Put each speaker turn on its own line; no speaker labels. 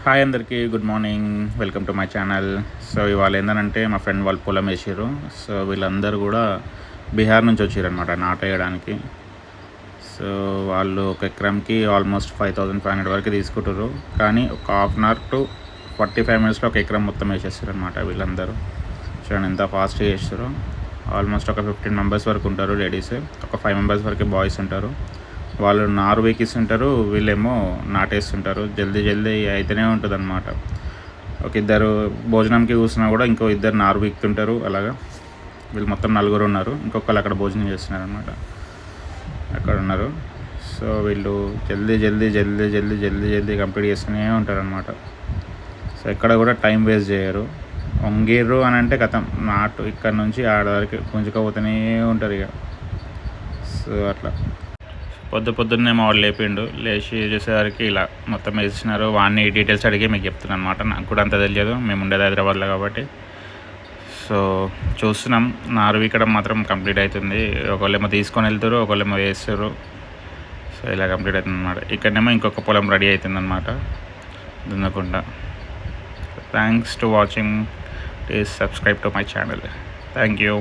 Hi అందరికీ, good morning. Welcome to my channel. So ఇవాళ ఏంటంటే మా ఫ్రెండ్ వాళ్ళు పొలం వేసారు. సో వీళ్ళందరూ కూడా బీహార్ నుంచి వచ్చారనమాట నాటేయడానికి. సో వాళ్ళు ఒక ఎకరంకి ఆల్మోస్ట్ 5500 వరకు తీసుకుంటారు. కానీ ఒక హాఫ్ అన్ అవర్ టు 45 మినిట్స్లో ఒక ఎకరం మొత్తం వేసేస్తారు అనమాట వీళ్ళందరూ. చూడండి ఎంత ఫాస్ట్గా చేస్తారో. ఆల్మోస్ట్ ఒక 15 మెంబర్స్ వరకు ఉంటారు లేడీస్, ఒక 5 మెంబర్స్ వరకు బాయ్స్ ఉంటారు. వాళ్ళు నారు వేకిస్తుంటారు, వీళ్ళేమో నాటేస్తుంటారు. జల్దీ అయితేనే ఉంటుంది అనమాట. ఒక ఇద్దరు భోజనంకి కూర్చున్నా కూడా ఇంకో ఇద్దరు నారు వీక్తుంటారు. అలాగా వీళ్ళు మొత్తం 4 ఉన్నారు. ఇంకొకళ్ళు అక్కడ భోజనం చేస్తున్నారు అనమాట, అక్కడ ఉన్నారు. సో వీళ్ళు జల్దీ కంప్లీట్ చేస్తూనే ఉంటారు అనమాట. సో ఎక్కడ కూడా టైం వేస్ట్ చేయరు. వంగిర్రు అని అంటే కథం నాటు ఇక్కడ నుంచి ఆడ వరకు పుంజుకపోతూనే ఉంటారు ఇక. సో అట్లా పొద్దున్నే మా వాళ్ళు లేచి చూసేసరికి ఇలా మొత్తం వేసినారు. వాడిని డీటెయిల్స్ అడిగి మీకు చెప్తున్నాను అనమాట. నాకు కూడా అంత తెలియదు, మేము ఉండేది హైదరాబాద్లో కాబట్టి. సో చూస్తున్నాం, నారు వీకడం మాత్రం కంప్లీట్ అవుతుంది. ఒకళ్ళేమో తీసుకొని వెళ్తారు, ఒకళ్ళేమో వేస్తారు. సో ఇలా కంప్లీట్ అవుతుంది అనమాట. ఇక్కడనేమో ఇంకొక పొలం రెడీ అవుతుంది అనమాట దున్నకుండా. Thanks to watching. Please subscribe to my channel. Thank you.